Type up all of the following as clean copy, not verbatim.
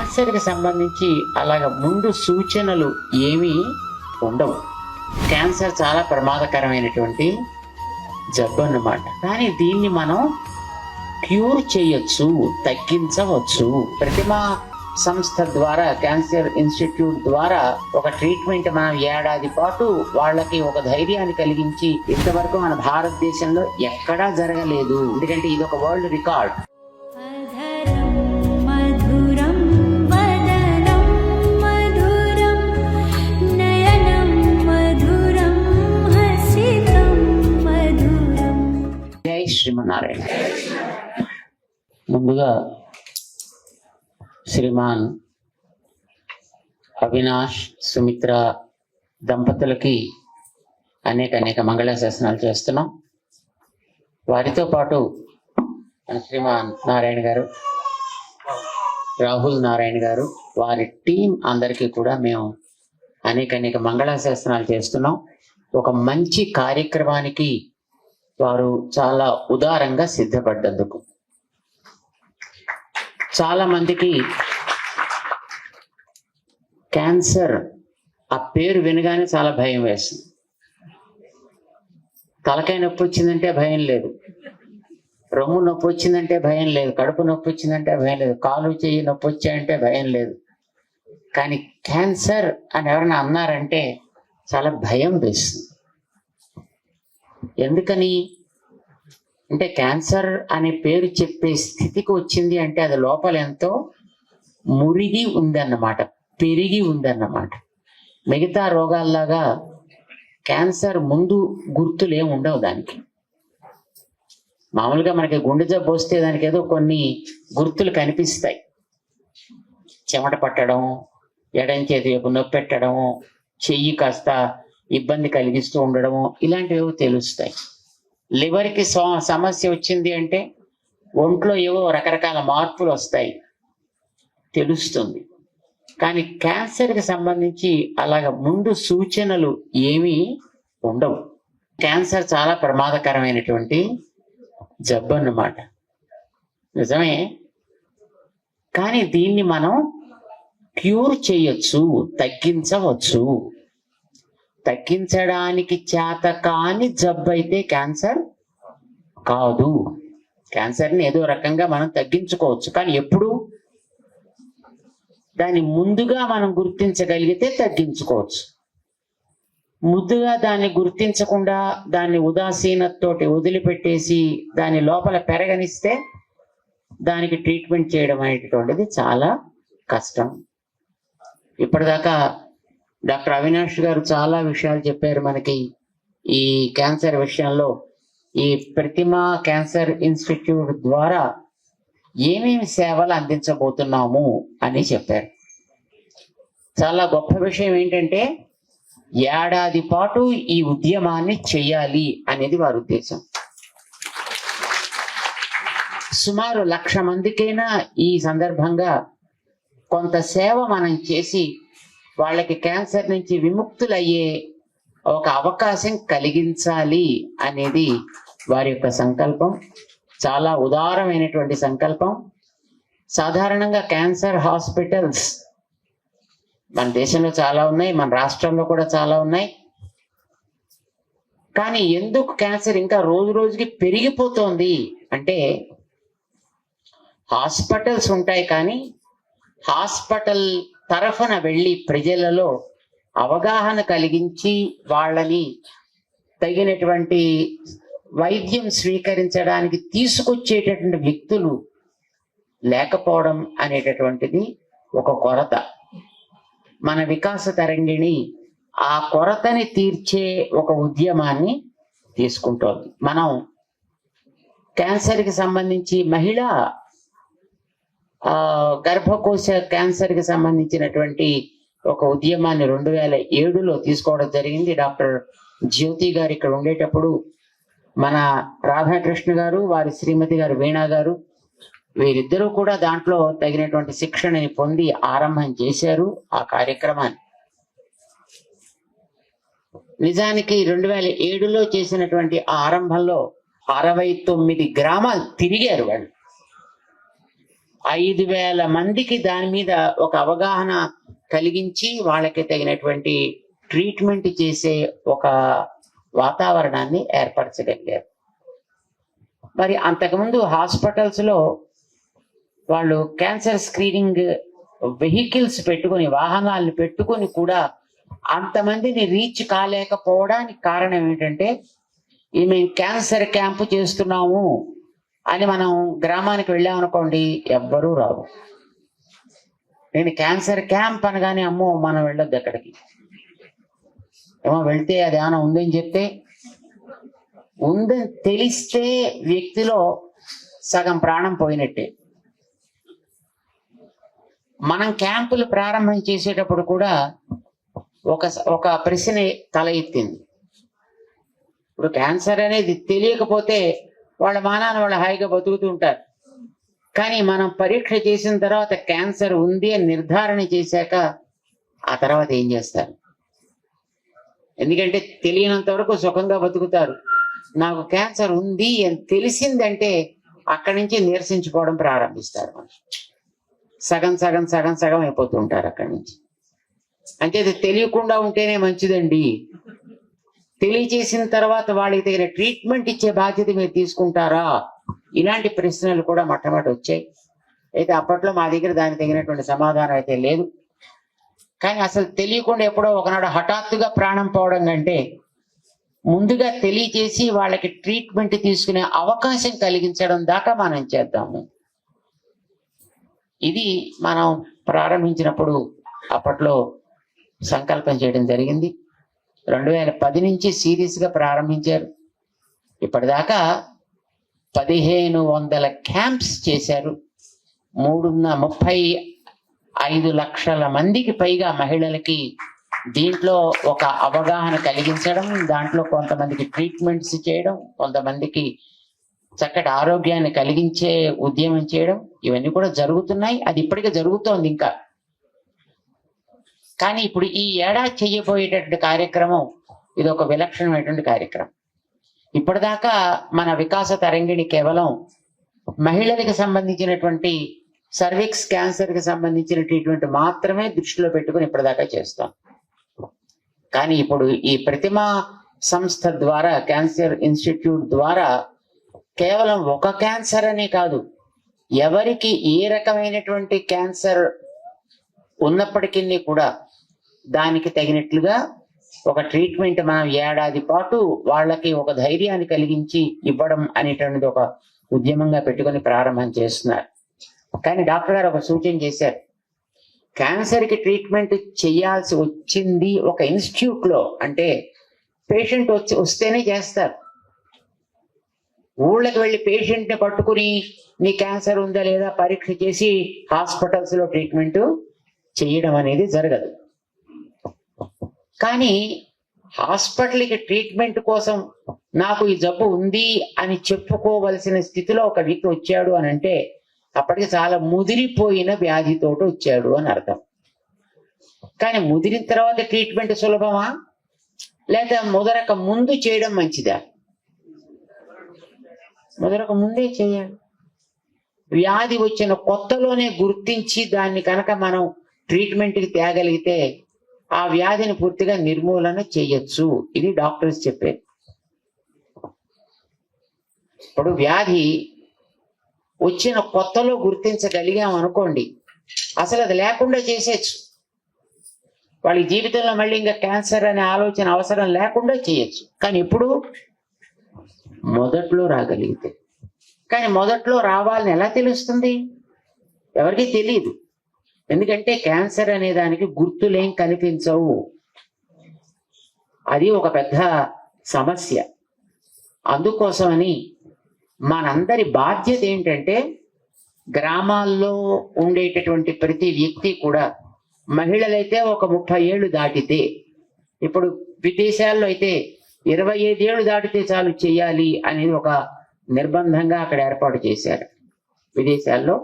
క్యాన్సర్కి సంబంధించి అలాగ ముందు సూచనలు ఏమీ ఉండవు. క్యాన్సర్ చాలా ప్రమాదకరమైనటువంటి జబ్బు అన్నమాట. కానీ దీన్ని మనం క్యూర్ చేయొచ్చు, తగ్గించవచ్చు. ప్రతిమా సంస్థ ద్వారా, క్యాన్సర్ ఇన్స్టిట్యూట్ ద్వారా ఒక ట్రీట్మెంట్ మనం ఏడాది పాటు వాళ్ళకి ఒక ధైర్యాన్ని కలిగించి ఇంతవరకు మన భారతదేశంలో ఎక్కడా జరగలేదు. ఎందుకంటే ఇది ఒక వరల్డ్ రికార్డ్. జై శ్రీమన్నారాయణ. ముందుగా శ్రీమాన్ అవినాష్, సుమిత్ర దంపతులకి అనేక మంగళాశాసనాలు చేస్తున్నాం. వారితో పాటు శ్రీమాన్ నారాయణ గారు, రాహుల్ నారాయణ గారు, వారి టీం అందరికీ కూడా మేము అనేక మంగళాశాసనాలు చేస్తున్నాం. ఒక మంచి కార్యక్రమానికి వారు చాలా ఉదారంగా సిద్ధపడ్డందుకు. చాలా మందికి క్యాన్సర్ ఆ పేరు వినగానే చాలా భయం వేస్తుంది. తలకాయ నొప్పి వచ్చిందంటే భయం లేదు, రొమ్ము నొప్పి వచ్చిందంటే భయం లేదు, కడుపు నొప్పి వచ్చిందంటే భయం లేదు, కాలు చెయ్యి నొప్పి వచ్చాయంటే భయం లేదు. కానీ క్యాన్సర్ అని ఎవరైనా అన్నారంటే చాలా భయం వేస్తుంది. ఎందుకని అంటే క్యాన్సర్ అనే పేరు చెప్పే స్థితికి వచ్చింది అంటే అది లోపల ఎంతో మురిగి ఉందన్నమాట, పెరిగి ఉందన్నమాట. మిగతా రోగాల్లాగా క్యాన్సర్ ముందు గుర్తులు ఏమి ఉండవు దానికి. మామూలుగా మనకి గుండె జబ్బు వస్తే దానికి ఏదో కొన్ని గుర్తులు కనిపిస్తాయి. చెమట పట్టడం, ఎడం చేతి వైపు నొప్పి పెట్టడం, చెయ్యి కాస్త ఇబ్బంది కలిగిస్తూ ఉండడము, ఇలాంటివి తెలుస్తాయి. లివర్కి సమస్య వచ్చింది అంటే ఒంట్లో ఏవో రకరకాల మార్పులు వస్తాయి, తెలుస్తుంది. కానీ క్యాన్సర్కి సంబంధించి అలాగ ముందు సూచనలు ఏమీ ఉండవు. క్యాన్సర్ చాలా ప్రమాదకరమైనటువంటి జబ్బు అన్నమాట, నిజమే. కానీ దీన్ని మనం క్యూర్ చేయొచ్చు, తగ్గించవచ్చు. తగ్గించడానికి చేత కాని జబ్బు అయితే క్యాన్సర్ కాదు. క్యాన్సర్ని ఏదో రకంగా మనం తగ్గించుకోవచ్చు, కానీ ఎప్పుడు దాన్ని ముందుగా మనం గుర్తించగలిగితే తగ్గించుకోవచ్చు. ముందుగా దాన్ని గుర్తించకుండా దాన్ని ఉదాసీనతతోటి వదిలిపెట్టేసి దాని లోపల పెరగనిస్తే దానికి ట్రీట్మెంట్ చేయడం అనేటటువంటిది చాలా కష్టం. ఇప్పటిదాకా డాక్టర్ అవినాష్ గారు చాలా విషయాలు చెప్పారు మనకి ఈ క్యాన్సర్ విషయంలో. ఈ ప్రతిమా క్యాన్సర్ ఇన్స్టిట్యూట్ ద్వారా ఏమేమి సేవలు అందించబోతున్నాము అని చెప్పారు. చాలా గొప్ప విషయం ఏంటంటే ఏడాది పాటు ఈ ఉద్యమాన్ని చెయ్యాలి అనేది వారి ఉద్దేశం. సుమారు 1,00,000 మందికైనా ఈ సందర్భంగా కొంత సేవ మనం చేసి వాళ్ళకి క్యాన్సర్ నుంచి విముక్తులయ్యే ఒక అవకాశం కలిగించాలి అనేది వారి యొక్క సంకల్పం. చాలా ఉదారమైనటువంటి సంకల్పం. సాధారణంగా క్యాన్సర్ హాస్పిటల్స్ మన దేశంలో చాలా ఉన్నాయి, మన రాష్ట్రంలో కూడా చాలా ఉన్నాయి. కానీ ఎందుకు క్యాన్సర్ ఇంకా రోజు రోజుకి పెరిగిపోతోంది అంటే హాస్పిటల్స్ ఉంటాయి, కానీ హాస్పిటల్ తరఫున వెళ్ళి ప్రజలలో అవగాహన కలిగించి వాళ్ళని తగినటువంటి వైద్యం స్వీకరించడానికి తీసుకొచ్చేటటువంటి వ్యక్తులు లేకపోవడం అనేటటువంటిది ఒక కొరత. మన వికాస తరంగిణి ఆ కొరతని తీర్చే ఒక ఉద్యమాన్ని తీసుకుంటోంది. మనం క్యాన్సర్కి సంబంధించి మహిళా గర్భకోశ క్యాన్సర్కి సంబంధించినటువంటి ఒక ఉద్యమాన్ని 2007లో తీసుకోవడం జరిగింది. డాక్టర్ జ్యోతి గారు ఇక్కడ ఉండేటప్పుడు మన రాధాకృష్ణ గారు, వారి శ్రీమతి గారు వీణా గారు, వీరిద్దరూ కూడా దాంట్లో తగినటువంటి శిక్షణని పొంది ఆరంభం చేశారు ఆ కార్యక్రమాన్ని. నిజానికి 2007లో చేసినటువంటి ఆరంభంలో 69 గ్రామాలు తిరిగారు వాళ్ళు. 5,000 మందికి దాని మీద ఒక అవగాహన కలిగించి వాళ్ళకి తగినటువంటి ట్రీట్మెంట్ చేసే ఒక వాతావరణాన్ని ఏర్పరచగలిగారు. మరి అంతకుముందు హాస్పిటల్స్ లో వాళ్ళు క్యాన్సర్ స్క్రీనింగ్ వెహికల్స్ పెట్టుకొని, వాహనాలను పెట్టుకొని కూడా అంతమందిని రీచ్ కాలేకపోవడానికి కారణం ఏంటంటే, మేము క్యాన్సర్ క్యాంపు చేస్తున్నాము అని మనం గ్రామానికి వెళ్ళామనుకోండి, ఎవ్వరూ రావు. నేను క్యాన్సర్ క్యాంప్ అనగానే అమ్మో మనం వెళ్ళొద్దు అక్కడికి, ఏమో వెళ్తే అది ఏమైనా ఉందని చెప్తే, ఉందని తెలిస్తే వ్యక్తిలో సగం ప్రాణం పోయినట్టే. మనం క్యాంపులు ప్రారంభం చేసేటప్పుడు కూడా ఒక ప్రశ్న తల ఎత్తింది. ఇప్పుడు క్యాన్సర్ అనేది తెలియకపోతే వాళ్ళ మానాన్ని వాళ్ళు హాయిగా బతుకుతూ ఉంటారు. కానీ మనం పరీక్ష చేసిన తర్వాత క్యాన్సర్ ఉంది అని నిర్ధారణ చేశాక ఆ తర్వాత ఏం చేస్తారు? ఎందుకంటే తెలియనంత వరకు సుఖంగా బతుకుతారు. నాకు క్యాన్సర్ ఉంది అని తెలిసిందంటే అక్కడి నుంచి నిరసించుకోవడం ప్రారంభిస్తారు. సగం సగం సగం సగం అయిపోతూ ఉంటారు అక్కడి నుంచి. అంటే అది తెలియకుండా ఉంటేనే మంచిదండి. తెలియచేసిన తర్వాత వాళ్ళకి తగిన ట్రీట్మెంట్ ఇచ్చే బాధ్యత మీరు తీసుకుంటారా? ఇలాంటి ప్రశ్నలు కూడా మొట్టమొదటి వచ్చాయి. అయితే అప్పట్లో మా దగ్గర దానికి తగినటువంటి సమాధానం అయితే లేదు. కానీ అసలు తెలియకుండా ఎప్పుడో ఒకనాడు హఠాత్తుగా ప్రాణం పోవడం కంటే ముందుగా తెలియచేసి వాళ్ళకి ట్రీట్మెంట్ తీసుకునే అవకాశం కలిగించడం దాకా మనం చేద్దాము. ఇది మనం ప్రారంభించినప్పుడు అప్పట్లో సంకల్పం చేయడం జరిగింది. 2010 నుంచి సీరియస్ గా ప్రారంభించారు. ఇప్పటిదాకా 1500 క్యాంప్స్ చేశారు. 35 లక్షల మందికి పైగా మహిళలకి దీంట్లో ఒక అవగాహన కలిగించడం, దాంట్లో కొంతమందికి ట్రీట్మెంట్స్ చేయడం, కొంతమందికి చక్కటి ఆరోగ్యాన్ని కలిగించే ఉద్యమం చేయడం, ఇవన్నీ కూడా జరుగుతున్నాయి. అది ఇప్పటికే జరుగుతోంది ఇంకా. కానీ ఇప్పుడు ఈ ఏడాది చేయబోయేటటువంటి కార్యక్రమం ఇది ఒక విలక్షణమైనటువంటి కార్యక్రమం. ఇప్పటిదాకా మన వికాస తరంగిణి కేవలం మహిళలకు సంబంధించినటువంటి సర్విక్స్ క్యాన్సర్ కి సంబంధించిన ట్రీట్మెంట్ మాత్రమే దృష్టిలో పెట్టుకుని ఇప్పటిదాకా చేస్తాం. కానీ ఇప్పుడు ఈ ప్రతిమ సంస్థ ద్వారా, క్యాన్సర్ ఇన్స్టిట్యూట్ ద్వారా కేవలం ఒక క్యాన్సర్ అనే కాదు, ఎవరికి ఏ రకమైనటువంటి క్యాన్సర్ ఉన్నప్పటికీ కూడా దానికి తగినట్లుగా ఒక ట్రీట్మెంట్ మనం ఏడాది పాటు వాళ్ళకి ఒక ధైర్యాన్ని కలిగించి ఇవ్వడం అనేటువంటిది ఒక ఉద్యమంగా పెట్టుకొని ప్రారంభం చేస్తున్నారు. కానీ డాక్టర్ గారు ఒక సూచన చేశారు. క్యాన్సర్ కి ట్రీట్మెంట్ చేయాల్సి వచ్చింది ఒక ఇన్స్టిట్యూట్ లో అంటే పేషెంట్ వస్తేనే చేస్తారు. ఊళ్ళకి వెళ్ళి పేషెంట్ ని పట్టుకుని నీ క్యాన్సర్ ఉందా లేదా పరీక్ష చేసి హాస్పిటల్స్ లో ట్రీట్మెంట్ చేయడం అనేది జరగదు. కానీ హాస్పిటల్కి ట్రీట్మెంట్ కోసం నాకు ఈ జబ్బు ఉంది అని చెప్పుకోవలసిన స్థితిలో ఒక వ్యక్తి వచ్చాడు అని అంటే అప్పటికి చాలా ముదిరిపోయిన వ్యాధితోటి వచ్చాడు అని అర్థం. కానీ ముదిరిన తర్వాత ట్రీట్మెంట్ సులభమా, లేదా ముదరక ముందు చేయడం మంచిదా? ముదరక ముందే చేయాలి. వ్యాధి వచ్చిన కొత్తలోనే గుర్తించి దాన్ని కనుక మనం ట్రీట్మెంట్కి తేగలిగితే ఆ వ్యాధిని పూర్తిగా నిర్మూలన చేయొచ్చు. ఇది డాక్టర్స్ చెప్పేది. ఇప్పుడు వ్యాధి వచ్చిన కొత్తలో గుర్తించగలిగాం అనుకోండి, అసలు అది లేకుండా చేసేయచ్చు. వాళ్ళ జీవితంలో మళ్ళీ ఇంకా క్యాన్సర్ అనే ఆలోచన అవసరం లేకుండా చేయొచ్చు. కానీ ఇప్పుడు మొదట్లో రాగలిగితే, కానీ మొదట్లో రావాలని ఎలా తెలుస్తుంది? ఎవరికీ తెలియదు. ఎందుకంటే క్యాన్సర్ అనే దానికి గుర్తులేం కనిపించవు. అది ఒక పెద్ద సమస్య. అందుకోసమని మనందరి బాధ్యత ఏంటంటే గ్రామాల్లో ఉండేటటువంటి ప్రతి వ్యక్తి కూడా, మహిళలైతే ఒక 30 ఏళ్ళు దాటితే, ఇప్పుడు విదేశాల్లో అయితే 25 ఏళ్ళు దాటితే చాలు చేయాలి అనేది ఒక నిర్బంధంగా అక్కడ ఏర్పాటు చేశారు. విదేశాల్లో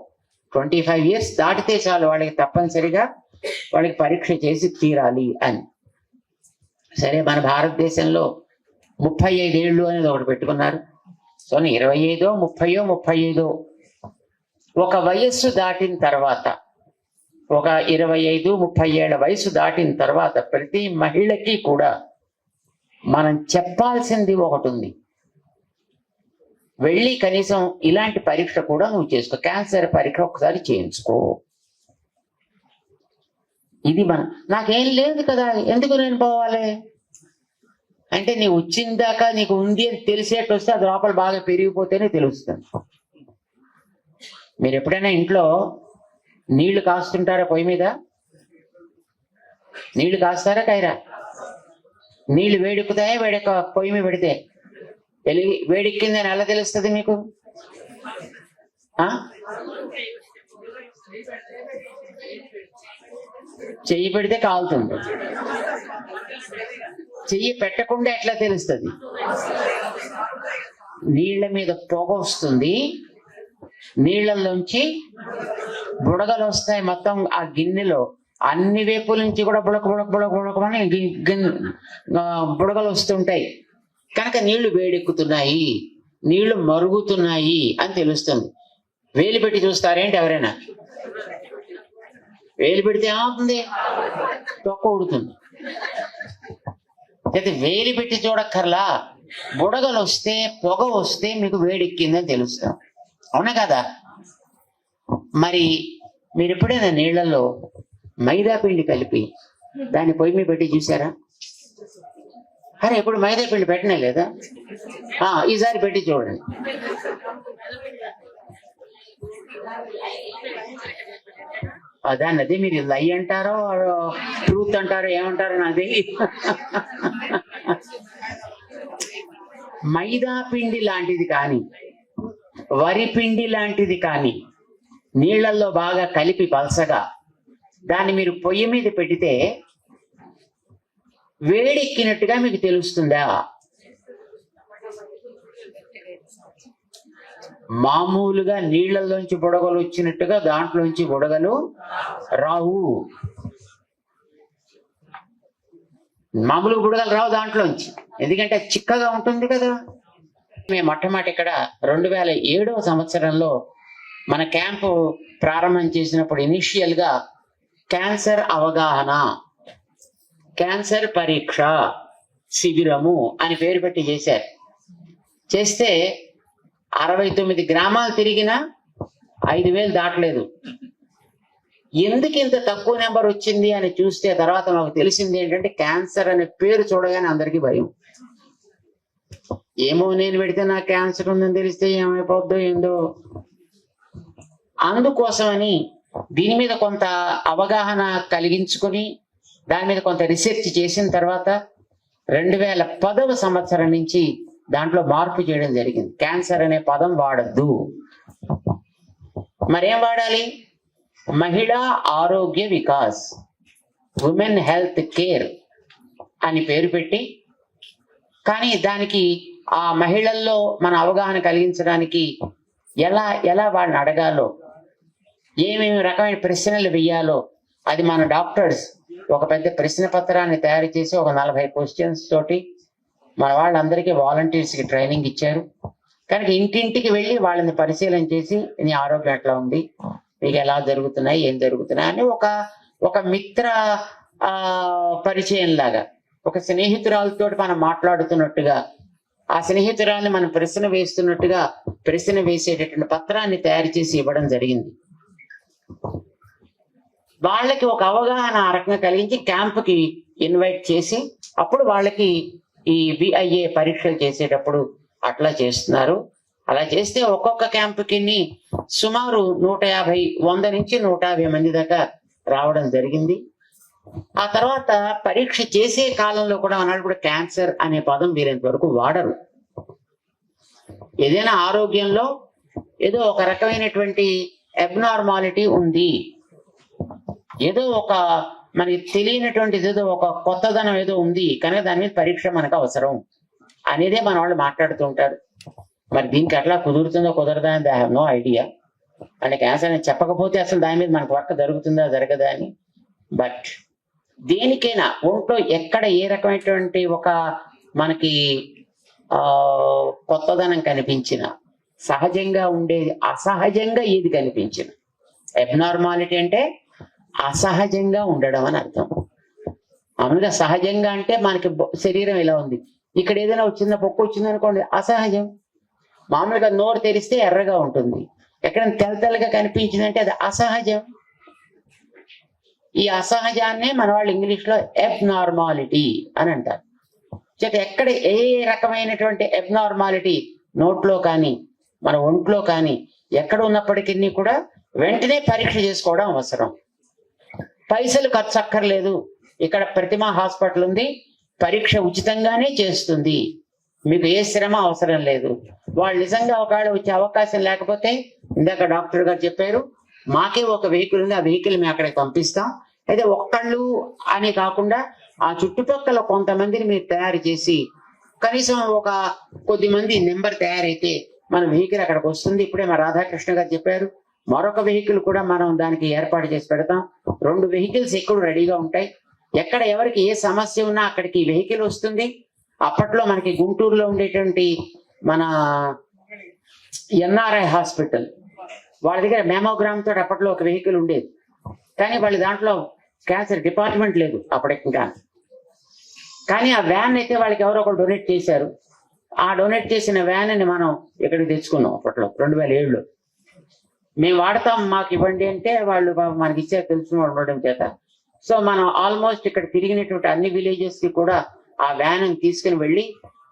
25 ఇయర్స్ దాటితే చాలు వాళ్ళకి తప్పనిసరిగా వాళ్ళకి పరీక్ష చేసి తీరాలి అని. సరే, మన భారతదేశంలో 35 ఏళ్ళు అనేది ఒకటి పెట్టుకున్నారు. సో 25, 30, 35 ఒక వయస్సు దాటిన తర్వాత, ఒక 25-30 ఏళ్ల వయసు దాటిన తర్వాత ప్రతి మహిళకి కూడా మనం చెప్పాల్సింది ఒకటి ఉంది. వెళ్ళి కనీసం ఇలాంటి పరీక్ష కూడా నువ్వు చేసుకో, క్యాన్సర్ పరీక్ష ఒకసారి చేయించుకో. ఇది నాకేం లేదు కదా, ఎందుకు నేను పోవాలి అంటే, నీ వచ్చిందాకా నీకు ఉంది అని తెలిసేట్టు వస్తే అది లోపల బాగా పెరిగిపోతేనే తెలుస్తుంది. మీరు ఎప్పుడైనా ఇంట్లో నీళ్లు కాస్తుంటారా? పొయ్యి మీద నీళ్లు కాస్తారా కైరా? నీళ్లు వేడెక్కుతాయా? పొయ్యి మీద పెడితే వేడెక్కిందని ఎలా తెలుస్తుంది మీకు? చెయ్యి పెడితే కాలుతుంది, చెయ్యి పెట్టకుండా ఎట్లా తెలుస్తుంది? నీళ్ల మీద పొగ వస్తుంది, నీళ్లలోంచి బుడగలు వస్తాయి. మొత్తం ఆ గిన్నెలో అన్ని వైపుల నుంచి కూడా బుడక బుడక బుడక బుడకమని బుడగలు వస్తుంటాయి. కనుక నీళ్లు వేడెక్కుతున్నాయి, నీళ్లు మరుగుతున్నాయి అని తెలుస్తుంది. వేలు పెట్టి చూస్తారేంటి ఎవరైనా? వేలు పెడితే ఏమవుతుంది? తొక్క ఉడుతుంది. అయితే వేలు పెట్టి చూడక్కర్లా, బుడగలు వస్తే పొగ వస్తే మీకు వేడెక్కిందని తెలుస్తాం. అవునా కదా? మరి మీరు ఎప్పుడైనా నీళ్లలో మైదా పిండి కలిపి దాన్ని పొయ్యి మీద పెట్టి చూసారా? అరే ఎప్పుడు మైదా పిండి పెట్టనే లేదా? ఈసారి పెట్టి చూడండి. అదే మీరు లై అంటారో ట్రూత్ అంటారో ఏమంటారో నాది. మైదా పిండి లాంటిది కానీ, వరి పిండి లాంటిది కానీ నీళ్లలో బాగా కలిపి పలసగా దాన్ని మీరు పొయ్యి మీద పెడితే వేడెక్కినట్టుగా మీకు తెలుస్తుందా? మామూలుగా నీళ్లలోంచి బుడగలు వచ్చినట్టుగా దాంట్లోంచి బుడగలు రావు. మామూలు బుడగలు రావు దాంట్లోంచి, ఎందుకంటే చిక్కగా ఉంటుంది కదా. మేము మొట్టమొదటి ఇక్కడ 2007వ సంవత్సరంలో మన క్యాంపు ప్రారంభం చేసినప్పుడు ఇనిషియల్ గా క్యాన్సర్ అవగాహన, క్యాన్సర్ పరీక్ష శిబిరము అని పేరు పెట్టి చేశారు. చేస్తే 69 గ్రామాలు తిరిగినా 5,000 దాటలేదు. ఎందుకు ఇంత తక్కువ నెంబర్ వచ్చింది అని చూస్తే తర్వాత నాకు తెలిసింది ఏంటంటే, క్యాన్సర్ అనే పేరు చూడగానే అందరికీ భయం. ఏమో నేను పెడితే నాకు క్యాన్సర్ ఉందని తెలిస్తే ఏమైపోద్దో ఏందో. అందుకోసమని దీని మీద కొంత అవగాహన కలిగించుకొని దాని మీద కొంత రీసెర్చ్ చేసిన తర్వాత 2010వ సంవత్సరం నుంచి దాంట్లో మార్పు చేయడం జరిగింది. క్యాన్సర్ అనే పదం వాడద్దు, మరేం వాడాలి? మహిళా ఆరోగ్య వికాస్, ఉమెన్ హెల్త్ కేర్ అని పేరు పెట్టి, కానీ దానికి ఆ మహిళల్లో మన అవగాహన కలిగించడానికి ఎలా వాళ్ళని అడగాలో, ఏమేమి రకమైన ప్రశ్నలు వెయ్యాలో అది మన డాక్టర్స్ ఒక పెద్ద ప్రశ్న పత్రాన్ని తయారు చేసి ఒక 40 క్వశ్చన్స్ తోటి మన వాళ్ళందరికీ వాలంటీర్స్కి ట్రైనింగ్ ఇచ్చారు. కనుక ఇంటింటికి వెళ్ళి వాళ్ళని పరిశీలన చేసి నీ ఆరోగ్యం ఎట్లా ఉంది, మీకు ఎలా జరుగుతున్నాయి, ఏం జరుగుతున్నాయి అని ఒక మిత్ర పరిచయం లాగా, ఒక స్నేహితురాలతో మనం మాట్లాడుతున్నట్టుగా, ఆ స్నేహితురాల్ని మనం ప్రశ్న వేస్తున్నట్టుగా ప్రశ్న వేసేటటువంటి పత్రాన్ని తయారు చేసి ఇవ్వడం జరిగింది. వాళ్ళకి ఒక అవగాహన ఆ రకంగా కలిగించి క్యాంపుకి ఇన్వైట్ చేసి, అప్పుడు వాళ్ళకి ఈ VIA పరీక్షలు చేసేటప్పుడు అట్లా చేస్తున్నారు. అలా చేస్తే ఒక్కొక్క క్యాంపుకి సుమారు 100 నుంచి 150 మంది దాకా రావడం జరిగింది. ఆ తర్వాత పరీక్ష చేసే కాలంలో కూడా అన్నాడు కూడా క్యాన్సర్ అనే పదం వీరంత వరకు వాడరు. ఏదైనా ఆరోగ్యంలో ఏదో ఒక రకమైనటువంటి అబ్నార్మాలిటీ ఉంది, ఏదో ఒక మనకి తెలియనటువంటిది, ఏదో ఒక కొత్తదనం ఏదో ఉంది, కనుక దాని మీద పరీక్ష మనకు అవసరం అనేదే మన వాళ్ళు మాట్లాడుతూ ఉంటారు. మరి దీనికి ఎట్లా కుదురుతుందో కుదరదా అని ఐ హావ్ నో ఐడియా. అంటే క్యాన్సర్ అని చెప్పకపోతే అసలు దాని మీద మనకు వర్క్ జరుగుతుందా జరగదా అని. బట్ దేనికైనా ఒంట్లో ఎక్కడ ఏ రకమైనటువంటి ఒక మనకి కొత్తదనం కనిపించిన, సహజంగా ఉండేది అసహజంగా ఏది కనిపించిన. అబ్నార్మాలిటీ అంటే అసహజంగా ఉండడం అని అర్థం. మామూలుగా సహజంగా అంటే మనకి శరీరం ఇలా ఉంది, ఇక్కడ ఏదైనా చిన్న పొక్కు వచ్చింది అనుకోండి అసహజం. మామూలుగా నోరు తెరిస్తే ఎర్రగా ఉంటుంది, ఎక్కడైనా తెల్లగా కనిపించిందంటే అది అసహజం. ఈ అసహజాన్నే మన వాళ్ళు ఇంగ్లీష్ లో అబ్నార్మాలిటీ అని అంటారు. చేత ఎక్కడ ఏ రకమైనటువంటి అబ్నార్మాలిటీ నోట్లో కానీ మన ఒంట్లో కానీ ఎక్కడ ఉన్నప్పటికీ కూడా వెంటనే పరీక్ష చేసుకోవడం అవసరం. పైసలు ఖర్చు అక్కర్లేదు. ఇక్కడ ప్రతిమా హాస్పిటల్ ఉంది, పరీక్ష ఉచితంగానే చేస్తుంది, మీకు ఏ శ్రమ అవసరం లేదు. వాళ్ళు నిజంగా ఒకవేళ వచ్చే అవకాశం లేకపోతే ఇందాక డాక్టర్ గారు చెప్పారు, మాకే ఒక వెహికల్ ఉంది, ఆ వెహికల్ మేము అక్కడికి పంపిస్తాం. అయితే ఒక్కళ్ళు అని కాకుండా ఆ చుట్టుపక్కల కొంతమందిని మీరు తయారు చేసి కనీసం ఒక కొద్ది మంది నెంబర్ తయారైతే మన వెహికల్ అక్కడికి వస్తుంది. ఇప్పుడే మా రాధాకృష్ణ గారు చెప్పారు, మరొక వెహికల్ కూడా మనం దానికి ఏర్పాటు చేసి పెడతాం. 2 వెహికల్స్ ఎక్కడ రెడీగా ఉంటాయి. ఎక్కడ ఎవరికి ఏ సమస్య ఉన్నా అక్కడికి వెహికల్ వస్తుంది. అప్పట్లో మనకి గుంటూరులో ఉండేటువంటి మన ఎన్ఆర్ఐ హాస్పిటల్ వాళ్ళ దగ్గర మెమోగ్రామ్ తోటి అప్పట్లో ఒక వెహికల్ ఉండేది, కానీ వాళ్ళ దాంట్లో క్యాన్సర్ డిపార్ట్మెంట్ లేదు అప్పటికి ఇంకా. కానీ ఆ వ్యాన్ అయితే వాళ్ళకి ఎవరో ఒకరు డొనేట్ చేశారు. ఆ డొనేట్ చేసిన వ్యాన్ని మనం ఇక్కడికి తెచ్చుకున్నాం అప్పట్లో 2007లో. మేము వాడతాం, మాకు ఇవ్వండి అంటే వాళ్ళు మనకి ఇచ్చారు, తెలిసిన వాళ్ళు ఉండడం చేత. సో మనం ఆల్మోస్ట్ ఇక్కడ తిరిగినటువంటి అన్ని విలేజెస్ కి కూడా ఆ వ్యాన్ తీసుకుని వెళ్ళి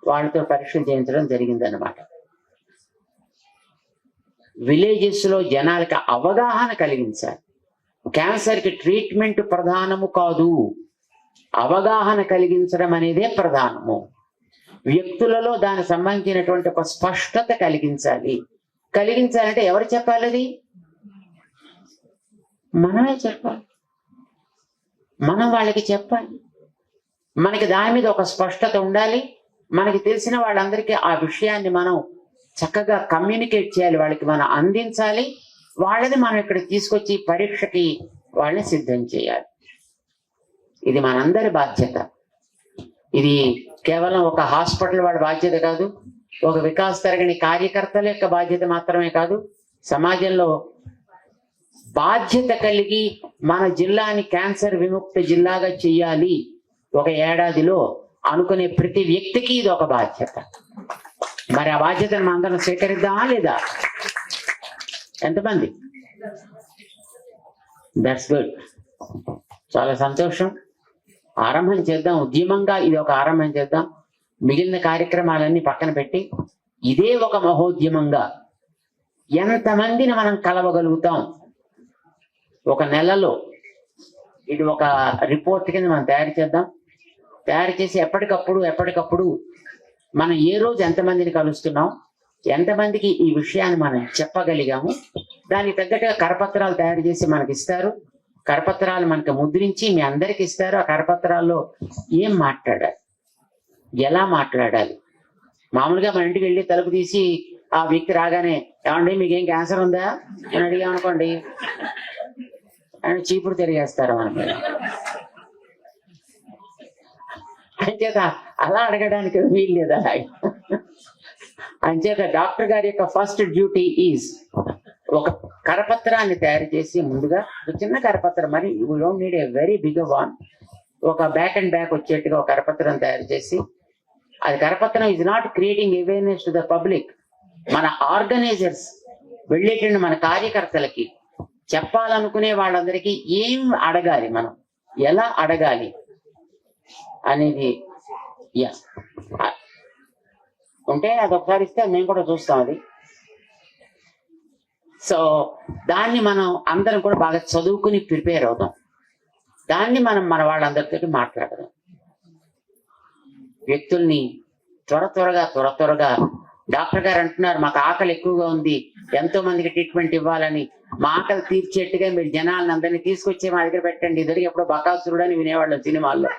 వాళ్ళతో పరీక్షలు చేయించడం జరిగిందన్నమాట. విలేజెస్ లో జనాలకి అవగాహన కలిగించాలి. క్యాన్సర్ కి ట్రీట్మెంట్ ప్రధానము కాదు, అవగాహన కలిగించడం అనేదే ప్రధానము. వ్యక్తులలో దానికి సంబంధించినటువంటి ఒక స్పష్టత కలిగించాలి. కలిగించాలంటే ఎవరు చెప్పాలి? అది మనమే చెప్పాలి, మనం వాళ్ళకి చెప్పాలి. మనకి దాని మీద ఒక స్పష్టత ఉండాలి. మనకి తెలిసిన వాళ్ళందరికీ ఆ విషయాన్ని మనం చక్కగా కమ్యూనికేట్ చేయాలి, వాళ్ళకి మనం అందించాలి. వాళ్ళని మనం ఇక్కడ తీసుకొచ్చి పరీక్షకి వాళ్ళని సిద్ధం చేయాలి. ఇది మనందరి బాధ్యత. ఇది కేవలం ఒక హాస్పిటల్ వాడి బాధ్యత కాదు, ఒక వికాస్ తరగని కార్యకర్తల యొక్క బాధ్యత మాత్రమే కాదు. సమాజంలో బాధ్యత కలిగి మన జిల్లాని క్యాన్సర్ విముక్త జిల్లాగా చెయ్యాలి ఒక ఏడాదిలో అనుకునే ప్రతి వ్యక్తికి ఇది ఒక బాధ్యత. మరి ఆ బాధ్యతను మనం అందరం స్వీకరిద్దామా లేదా? ఎంతమంది? దట్స్ గుడ్, చాలా సంతోషం. ఆరంభం చేద్దాం, ఉద్యమంగా ఇది ఒక ఆరంభం చేద్దాం. మిగిలిన కార్యక్రమాలన్నీ పక్కన పెట్టి ఇదే ఒక మహోద్యమంగా ఎంతమందిని మనం కలవగలుగుతాం ఒక నెలలో, ఇది ఒక రిపోర్ట్ కింద మనం తయారు చేద్దాం. తయారు చేసి ఎప్పటికప్పుడు మనం ఏ రోజు ఎంతమందిని కలుస్తున్నాం, ఎంతమందికి ఈ విషయాన్ని మనం చెప్పగలిగాము, దానికి తగ్గట్టుగా కరపత్రాలు తయారు చేసి మనకి ఇస్తారు. కరపత్రాలు మనకు ముద్రించి మీ అందరికి ఇస్తారు. ఆ కరపత్రాల్లో ఏం మాట్లాడాలి, ఎలా మాట్లాడాలి. మామూలుగా మన ఇంటికి వెళ్ళి తలుపు తీసి ఆ వ్యక్తి రాగానే ఏమండి మీకేం క్యాన్సర్ ఉందా అని అడిగామనుకోండి, ఆయన చీపుడు తిరిగేస్తారు మన మీద. అంచేత అలా అడగడానికి వీలు లేదా. అంచేత డాక్టర్ గారి యొక్క ఫస్ట్ డ్యూటీ ఈజ్ ఒక కరపత్రాన్ని తయారు చేసి ముందుగా ఒక చిన్న కరపత్రం, మరి you don't need a very big one, ఒక బ్యాక్ అండ్ బ్యాక్ వచ్చేట్టుగా ఒక కరపత్రం తయారు చేసి, అది కరపత్రం is not creating awareness to the public. మన ఆర్గనైజర్స్ వెళ్ళేటండి మన కార్యకర్తలకి చెప్పాలనుకునే వాళ్ళందరికీ ఏం అడగాలి, మనం ఎలా అడగాలి అనేది ఉంటే అది ఒకసారి ఇస్తే మేము కూడా చూస్తాం అది. సో దాన్ని మనం అందరం కూడా బాగా చదువుకుని ప్రిపేర్ అవుతాం. దాన్ని మనం మన వాళ్ళందరితో మాట్లాడదాం. వ్యక్తుల్ని త్వరగా డాక్టర్ గారు అంటున్నారు మాకు ఆకలి ఎక్కువగా ఉంది, ఎంతో మందికి ట్రీట్మెంట్ ఇవ్వాలని, మా ఆకలి తీర్చేట్టుగా మీరు జనాలను అందరినీ తీసుకొచ్చి మా దగ్గర పెట్టండి. ఇద్దరికి ఎప్పుడో బకాసురుడు అని వినేవాళ్ళం సినిమాల్లో.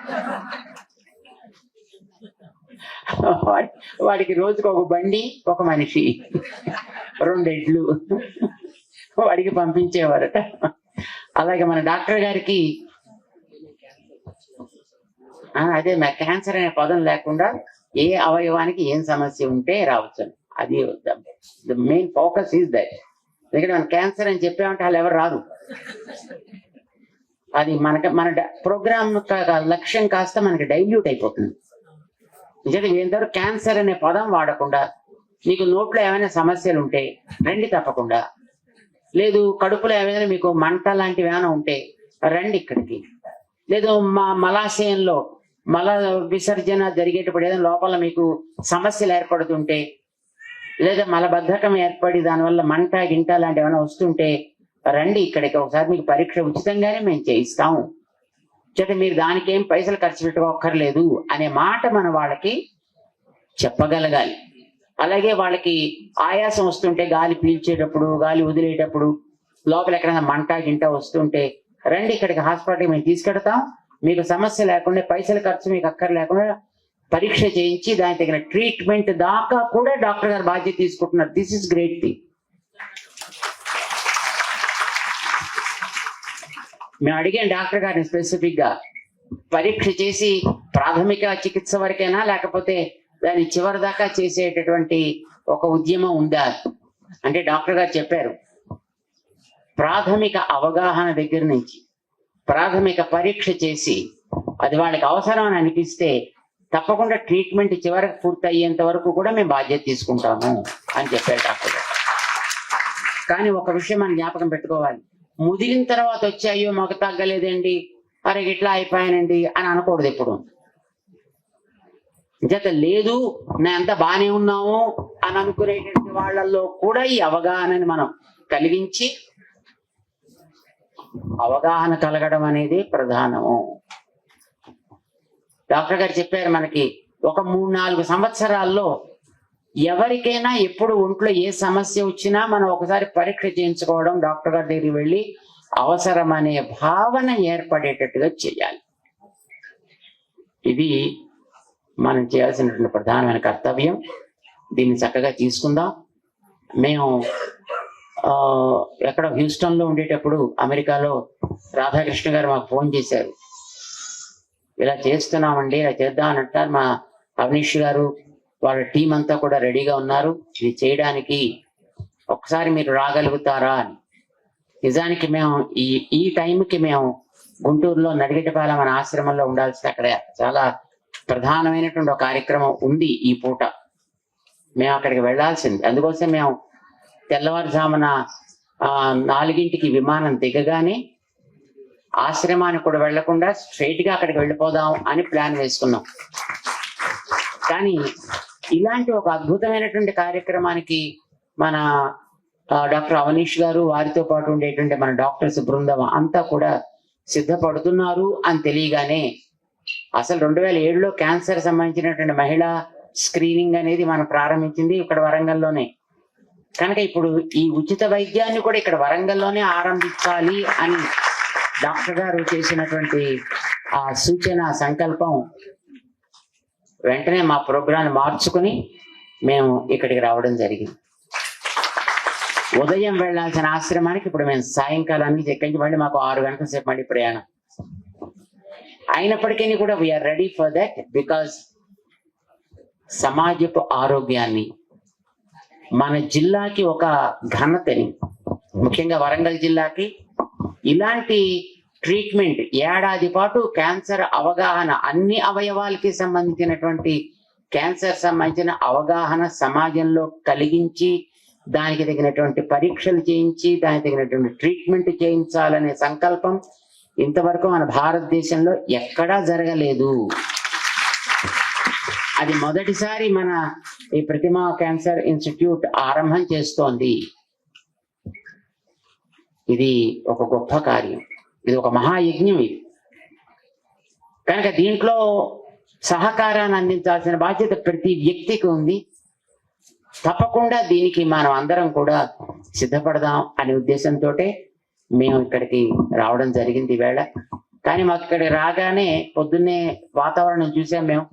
వాడికి రోజుకు ఒక బండి, ఒక మనిషి, 2 ఎడ్లు వాడికి పంపించేవారట. అలాగే మన డాక్టర్ గారికి అదే క్యాన్సర్ అనే పదం లేకుండా ఏ అవయవానికి ఏం సమస్య ఉంటే రావచ్చు, అది వద్దాం. The main focus is that. ఎందుకంటే మన క్యాన్సర్ అని చెప్పామంటే వాళ్ళు ఎవరు రాదు. అది మన ప్రోగ్రామ్ లక్ష్యం కాస్త మనకి డైల్యూట్ అయిపోతుంది. నిజంగా ఏంటారు, క్యాన్సర్ అనే పదం వాడకుండా మీకు నోట్లో ఏమైనా సమస్యలు ఉంటే రండి తప్పకుండా. లేదు కడుపులో ఏమైనా మీకు మంట లాంటివి ఏమైనా ఉంటే రండి ఇక్కడికి. లేదు మలాశయంలో మల విసర్జన జరిగేటప్పుడు ఏదైనా లోపల మీకు సమస్యలు ఏర్పడుతుంటే, లేదా మలబద్ధకం ఏర్పడి దానివల్ల మంట గింట లాంటివి ఏమైనా వస్తుంటే రండి ఇక్కడికి. ఒకసారి మీకు పరీక్ష ఉచితంగానే మేము చేయిస్తాము. చేత మీరు దానికి ఏం పైసలు ఖర్చు పెట్టుకోక్కర్లేదు అనే మాట మన వాళ్ళకి చెప్పగలగాలి. అలాగే వాళ్ళకి ఆయాసం వస్తుంటే, గాలి పీల్చేటప్పుడు గాలి వదిలేటప్పుడు లోపల ఎక్కడైనా మంట గింట వస్తుంటే రండి ఇక్కడికి, హాస్పిటల్కి మేము తీసుకెడతాం. మీకు సమస్య లేకుండా, పైసల ఖర్చు మీకు అక్కర లేకుండా పరీక్ష చేయించి దానికి తగిన ట్రీట్మెంట్ దాకా కూడా డాక్టర్ గారు బాధ్యత తీసుకుంటున్నారు. This is great thing. మేము అడిగాం డాక్టర్ గారిని స్పెసిఫిక్ గా, పరీక్ష చేసి ప్రాథమిక చికిత్స వరకైనా లేకపోతే దాని చివరి దాకా చేసేటటువంటి ఒక ఉద్యమం ఉందా అంటే డాక్టర్ గారు చెప్పారు, ప్రాథమిక అవగాహన దగ్గర నుంచి ప్రాథమిక పరీక్ష చేసి అది వాళ్ళకి అవసరం అని అనిపిస్తే తప్పకుండా ట్రీట్మెంట్ చివరికి పూర్తి అయ్యేంత వరకు కూడా మేము బాధ్యత తీసుకుంటాము అని చెప్పారు డాక్టర్ గారు. కానీ ఒక విషయం మనం జ్ఞాపకం పెట్టుకోవాలి, ముదిరిన తర్వాత వచ్చి అయ్యో మాకు తగ్గలేదండి, అరే ఇట్లా అయిపోయానండి అని అనకూడదు ఎప్పుడు. జత లేదు నేను అంతా బాగానే ఉన్నాము అని అనుకునేటువంటి వాళ్ళల్లో కూడా ఈ అవగాహనని మనం కలిగించి, అవగాహన కలగడం అనేది ప్రధానము. డాక్టర్ గారు చెప్పారు మనకి, ఒక 3-4 సంవత్సరాల్లో ఎవరికైనా ఎప్పుడు ఒంట్లో ఏ సమస్య వచ్చినా మనం ఒకసారి పరీక్ష చేయించుకోవడం, డాక్టర్ గారి దగ్గరికి వెళ్ళి అవసరం అనే భావన ఏర్పడేటట్టుగా చేయాలి. ఇది మనం చేయాల్సినటువంటి ప్రధానమైన కర్తవ్యం. దీన్ని చక్కగా తీసుకుందాం. మేము ఎక్కడ హ్యూస్టన్ లో ఉండేటప్పుడు అమెరికాలో రాధాకృష్ణ గారు మాకు ఫోన్ చేశారు, ఇలా చేస్తున్నామండి, ఇలా చేద్దామని అంటారు. మా అవనీష్ గారు వాళ్ళ టీం అంతా కూడా రెడీగా ఉన్నారు ఇది చేయడానికి, ఒకసారి మీరు రాగలుగుతారా అని. నిజానికి మేము ఈ టైంకి మేము గుంటూరులో నడిగటిపాలెం మన ఆశ్రమంలో ఉండాల్సింది. అక్కడ చాలా ప్రధానమైనటువంటి ఒక కార్యక్రమం ఉంది ఈ పూట, మేము అక్కడికి వెళ్లాల్సింది. అందుకోసం మేము తెల్లవారుజామున 4ంటికి విమానం దిగగానే ఆశ్రమానికి కూడా వెళ్లకుండా స్ట్రైట్ గా అక్కడికి వెళ్ళిపోదాం అని ప్లాన్ వేసుకున్నాం. కానీ ఇలాంటి ఒక అద్భుతమైనటువంటి కార్యక్రమానికి మన డాక్టర్ అవనీష్ గారు, వారితో పాటు ఉండేటువంటి మన డాక్టర్స్ బృందం అంతా కూడా సిద్ధపడుతున్నారు అని తెలియగానే, అసలు 2007లో క్యాన్సర్ సంబంధించినటువంటి మహిళా స్క్రీనింగ్ అనేది మనం ప్రారంభించింది ఇక్కడ వరంగల్లోనే. కనుక ఇప్పుడు ఈ ఉచిత వైద్యాన్ని కూడా ఇక్కడ వరంగల్లోనే ఆరంభించాలి అని డాక్టర్ గారు చేసినటువంటి ఆ సూచన, సంకల్పం వెంటనే మా ప్రోగ్రాం మార్చుకుని మేము ఇక్కడికి రావడం జరిగింది. ఉదయం వెళ్లాల్సిన ఆశ్రమానికి ఇప్పుడు మేము సాయంకాలానికి ఎక్కించి మళ్ళీ మాకు 6 గంటల సేపు మళ్ళీ ప్రయాణం. అయినప్పటికీ కూడా we are ready for that, because సమాజపు ఆరోగ్యాన్ని, మన జిల్లాకి ఒక ఘనతని, ముఖ్యంగా వరంగల్ జిల్లాకి ఇలాంటి ట్రీట్మెంట్ ఏడాది పాటు క్యాన్సర్ అవగాహన, అన్ని అవయవాలకి సంబంధించినటువంటి క్యాన్సర్ సంబంధించిన అవగాహన సమాజంలో కలిగించి, దానికి తగినటువంటి పరీక్షలు చేయించి, దానికి తగినటువంటి ట్రీట్మెంట్ చేయించాలనే సంకల్పం ఇంతవరకు మన భారతదేశంలో ఎక్కడా జరగలేదు. అది మొదటిసారి మన ఈ ప్రతిమా క్యాన్సర్ ఇన్స్టిట్యూట్ ఆరంభం చేస్తోంది. ఇది ఒక గొప్ప కార్యం, ఇది ఒక మహాయజ్ఞం. ఇది కనుక దీంట్లో సహకారాన్ని అందించాల్సిన బాధ్యత ప్రతి వ్యక్తికి ఉంది. తప్పకుండా దీనికి మనం అందరం కూడా సిద్ధపడదాం అనే ఉద్దేశంతో మేము ఇక్కడికి రావడం జరిగింది ఈవేళ. కానీ మాకు ఇక్కడికి రాగానే పొద్దున్నే వాతావరణం చూసాం. మేము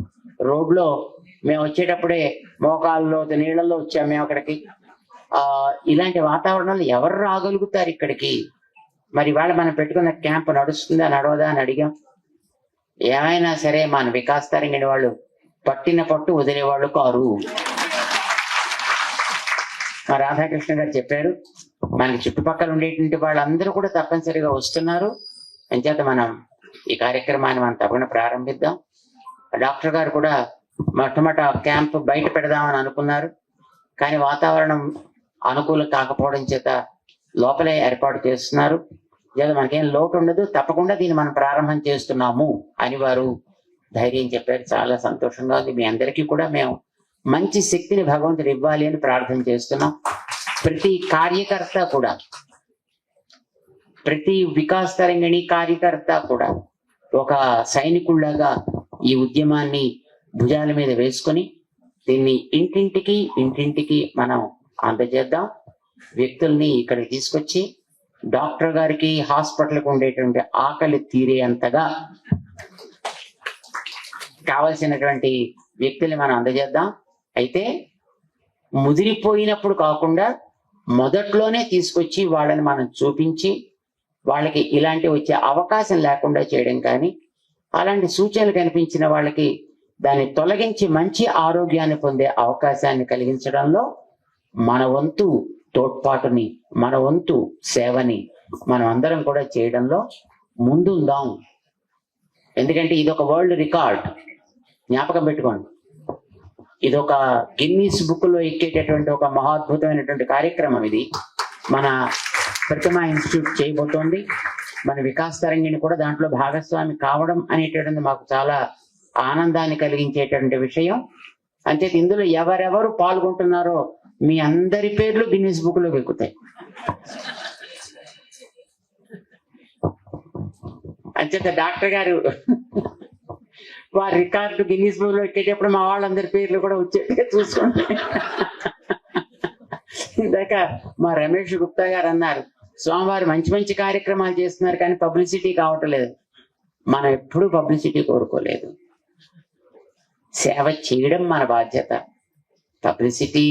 రోడ్లో మేము వచ్చేటప్పుడే మోకాల్లో నీళ్ళల్లో వచ్చాం మేము అక్కడికి. ఇలాంటి వాతావరణంలో ఎవరు రాగలుగుతారు ఇక్కడికి? మరి ఇవాళ మనం పెట్టుకున్న క్యాంప్ నడుస్తుందా నడవదా అని అడిగాం. ఏమైనా సరే మన వికాస్ తరంగిణి వాళ్ళు పట్టిన పట్టు వదిలేవాళ్ళు కారు. మా రాధాకృష్ణ గారు చెప్పారు, మనకి చుట్టుపక్కల ఉండేటువంటి వాళ్ళందరూ కూడా తప్పనిసరిగా వస్తున్నారు. అంచేత మనం ఈ కార్యక్రమాన్ని మనం తప్పకుండా ప్రారంభిద్దాం. డాక్టర్ గారు కూడా మొట్టమొదట క్యాంప్ బయట పెడదామని అనుకున్నారు, కానీ వాతావరణం అనుకూలం కాకపోవడం చేత లోపలే ఏర్పాటు చేస్తున్నారు. లేదా మనకేం లోటు ఉండదు, తప్పకుండా దీన్ని మనం ప్రారంభం చేస్తున్నాము అని వారు ధైర్యం చెప్పారు. చాలా సంతోషంగా ఉంది. మీ అందరికీ కూడా మేము మంచి శక్తిని భగవంతుడు ఇవ్వాలి అని ప్రార్థన చేస్తున్నాం. ప్రతి కార్యకర్త కూడా, ప్రతి వికాస్ తరంగిణి కార్యకర్త కూడా ఒక సైనికుల్లాగా ఈ ఉద్యమాన్ని భుజాల మీద వేసుకొని దీన్ని ఇంటింటికి మనం అందజేద్దాం. వ్యక్తుల్ని ఇక్కడికి తీసుకొచ్చి డాక్టర్ గారికి హాస్పిటల్కి ఉండేటువంటి ఆకలి తీరేంతగా కావలసినటువంటి వ్యక్తుల్ని మనం అందజేద్దాం. అయితే ముదిరిపోయినప్పుడు కాకుండా మొదట్లోనే తీసుకొచ్చి వాళ్ళని మనం చూపించి వాళ్ళకి ఇలాంటి వచ్చే అవకాశం లేకుండా చేయడం, కానీ అలాంటి సూచనలు కనిపించిన వాళ్ళకి దాన్ని తొలగించి మంచి ఆరోగ్యాన్ని పొందే అవకాశాన్ని కలిగించడంలో మన వంతు తోడ్పాటుని, మన వంతు సేవని మనం అందరం కూడా చేయడంలో ముందుందాం. ఎందుకంటే ఇది ఒక వరల్డ్ రికార్డ్, జ్ఞాపకం పెట్టుకోండి. ఇది ఒక గిన్నీస్ బుక్ లో ఎక్కేటటువంటి ఒక మహాద్భుతమైనటువంటి కార్యక్రమం. ఇది మన ప్రతిమా ఇన్స్టిట్యూట్ చేయబోతోంది. మన వికాస్ తరంగిణి కూడా దాంట్లో భాగస్వామి కావడం అనేటటువంటి మాకు చాలా ఆనందాన్ని కలిగించేటువంటి విషయం. అంచేత ఇందులో ఎవరెవరు పాల్గొంటున్నారో మీ అందరి పేర్లు గిన్నీస్ బుక్ లో ఎక్కుతాయి. అంచేత డాక్టర్ గారు వారి రికార్డు గిన్నీస్ బుక్ లో ఎక్కేటప్పుడు మా వాళ్ళందరి పేర్లు కూడా వచ్చేట్టుగా చూసుకోండి. ఇందాక మా రమేష్ గుప్తా గారు అన్నారు, స్వామివారు మంచి మంచి కార్యక్రమాలు చేస్తున్నారు కానీ పబ్లిసిటీ కావటం లేదు. మనం ఎప్పుడూ పబ్లిసిటీ కోరుకోలేదు. సేవ చేయడం మన బాధ్యత. పబ్లిసిటీ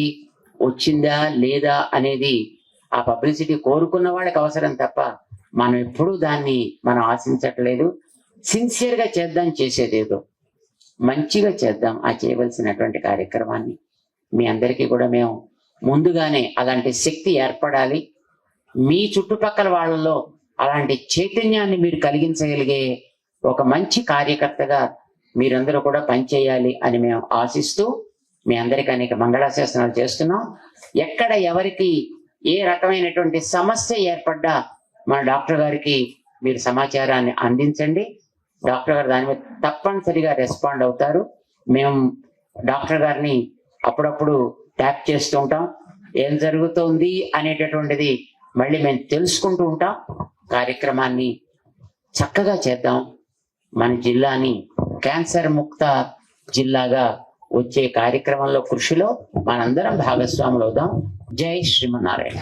వచ్చిందా లేదా అనేది ఆ పబ్లిసిటీ కోరుకున్న వాళ్ళకి అవసరం తప్ప మనం ఎప్పుడూ దాన్ని మనం ఆశించట్లేదు. సిన్సియర్గా చేద్దాం, చేసేదేదో మంచిగా చేద్దాం ఆ చేయవలసినటువంటి కార్యక్రమాన్ని. మీ అందరికీ కూడా మేము ముందుగానే అలాంటి శక్తి ఏర్పడాలి. మీ చుట్టుపక్కల వాళ్ళలో అలాంటి చైతన్యాన్ని మీరు కలిగించగలిగే ఒక మంచి కార్యకర్తగా మీరందరూ కూడా పనిచేయాలి అని మేము ఆశిస్తూ మీ అందరికీ అనేక మంగళాశాసనాలు చేస్తున్నాం. ఎక్కడ ఎవరికి ఏ రకమైనటువంటి సమస్య ఏర్పడ్డా మన డాక్టర్ గారికి మీరు సమాచారాన్ని అందించండి. డాక్టర్ గారు దాని మీద తప్పనిసరిగా రెస్పాండ్ అవుతారు. మేము డాక్టర్ గారిని అప్పుడప్పుడు ట్యాప్ చేస్తూ ఉంటాం. ఏం జరుగుతోంది అనేటటువంటిది మళ్ళీ మేము తెలుసుకుంటూ ఉంటాం. కార్యక్రమాన్ని చక్కగా చేద్దాం. మన జిల్లాని క్యాన్సర్ ముక్త జిల్లాగా వచ్చే కార్యక్రమంలో కృషిలో మనందరం భాగస్వాములు అవుదాం. జై శ్రీమన్నారాయణ.